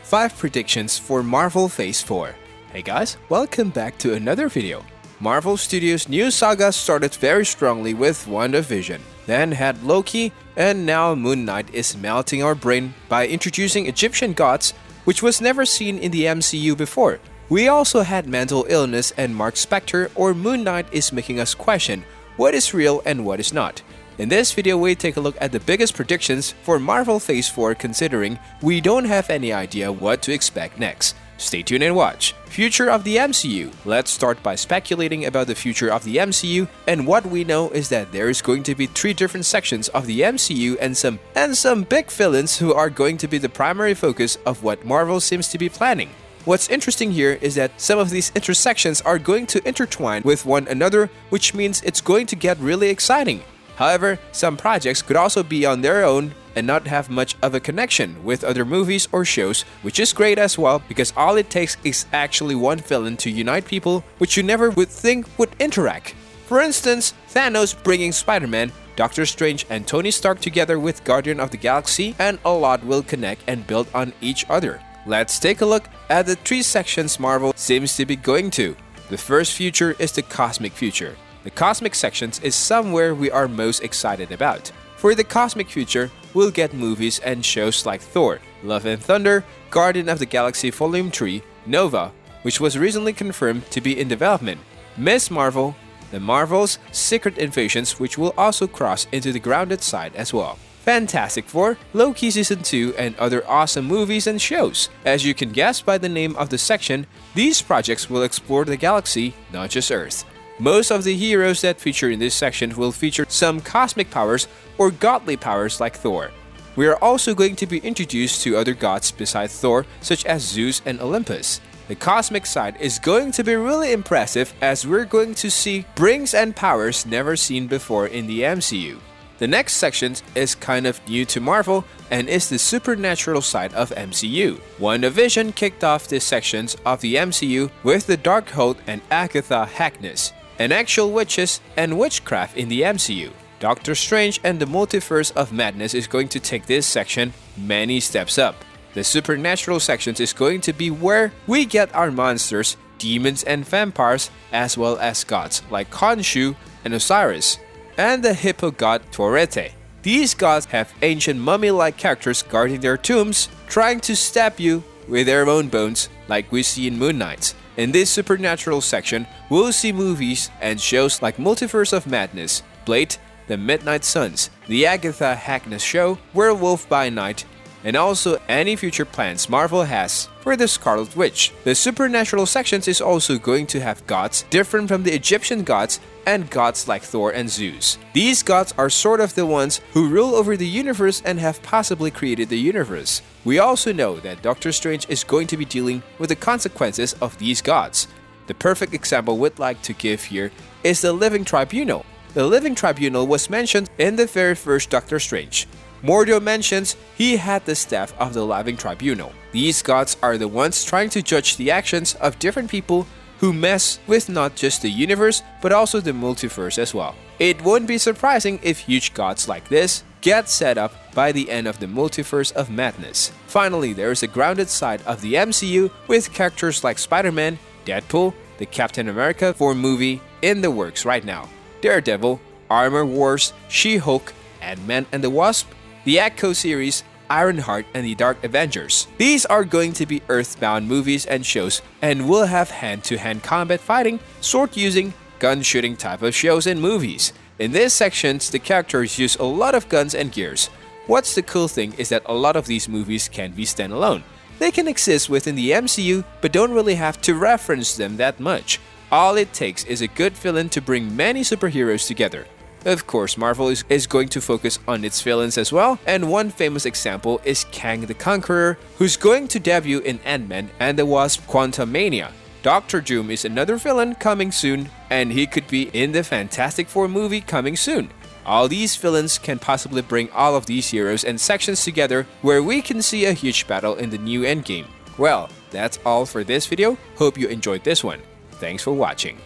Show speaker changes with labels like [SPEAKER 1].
[SPEAKER 1] 5 predictions for Marvel Phase 4. Hey guys, welcome back to another video. Marvel Studios' new saga started very strongly with WandaVision, then had Loki, and now Moon Knight is melting our brain by introducing Egyptian gods, which was never seen in the MCU before. We also had mental illness, and Mark Spector or Moon Knight is making us question what is real and what is not. In this video, we take a look at the biggest predictions for Marvel Phase 4 considering we don't have any idea what to expect next. Stay tuned and watch. Future of the MCU. Let's start by speculating about the future of the MCU, and what we know is that there is going to be 3 different sections of the MCU and some big villains who are going to be the primary focus of what Marvel seems to be planning. What's interesting here is that some of these intersections are going to intertwine with one another, which means it's going to get really exciting. However, some projects could also be on their own and not have much of a connection with other movies or shows, which is great as well because all it takes is actually one villain to unite people which you never would think would interact. For instance, Thanos bringing Spider-Man, Doctor Strange and Tony Stark together with Guardian of the Galaxy, and a lot will connect and build on each other. Let's take a look at the 3 sections Marvel seems to be going to. The first future is the cosmic future. The cosmic sections is somewhere we are most excited about. For the cosmic future, we'll get movies and shows like Thor, Love and Thunder, Guardian of the Galaxy Volume 3, Nova, which was recently confirmed to be in development, Ms. Marvel, The Marvels, Secret Invasions, which will also cross into the grounded side as well, Fantastic Four, Loki Season 2, and other awesome movies and shows. As you can guess by the name of the section, these projects will explore the galaxy, not just Earth. Most of the heroes that feature in this section will feature some cosmic powers or godly powers like Thor. We are also going to be introduced to other gods besides Thor, such as Zeus and Olympus. The cosmic side is going to be really impressive as we're going to see brings and powers never seen before in the MCU. The next section is kind of new to Marvel and is the supernatural side of MCU. WandaVision kicked off these sections of the MCU with the Darkhold and Agatha Harkness, and actual witches and witchcraft in the MCU. Doctor Strange and the Multiverse of Madness is going to take this section many steps up. The supernatural sections is going to be where we get our monsters, demons and vampires, as well as gods like Khonshu and Osiris, and the hippo god Torete. These gods have ancient mummy-like characters guarding their tombs, trying to stab you with their own bones like we see in Moon Knight. In this supernatural section, we'll see movies and shows like Multiverse of Madness, Blade, The Midnight Suns, The Agatha Harkness Show, Werewolf by Night, and also any future plans Marvel has for the Scarlet Witch. The supernatural sections is also going to have gods different from the Egyptian gods and gods like Thor and Zeus. These gods are sort of the ones who rule over the universe and have possibly created the universe. We also know that Doctor Strange is going to be dealing with the consequences of these gods. The perfect example we'd like to give here is the Living Tribunal. The Living Tribunal was mentioned in the very first Doctor Strange. Mordo mentions he had the staff of the Living Tribunal. These gods are the ones trying to judge the actions of different people who mess with not just the universe but also the multiverse as well. It wouldn't be surprising if huge gods like this get set up by the end of the Multiverse of Madness. Finally, there is a grounded side of the MCU with characters like Spider-Man, Deadpool, the Captain America 4 movie in the works right now, Daredevil, Armor Wars, She-Hulk, Ant-Man and the Wasp, the Echo series, Ironheart, and the Dark Avengers. These are going to be Earthbound movies and shows and will have hand-to-hand combat fighting, sword using, gun shooting type of shows and movies. In these sections, the characters use a lot of guns and gears. What's the cool thing is that a lot of these movies can be standalone. They can exist within the MCU but don't really have to reference them that much. All it takes is a good villain to bring many superheroes together. Of course, Marvel is going to focus on its villains as well, and one famous example is Kang the Conqueror, who's going to debut in Ant-Man and the Wasp Quantumania. Doctor Doom is another villain coming soon, and he could be in the Fantastic Four movie coming soon. All these villains can possibly bring all of these heroes and sections together where we can see a huge battle in the new Endgame. Well, that's all for this video. Hope you enjoyed this one. Thanks for watching.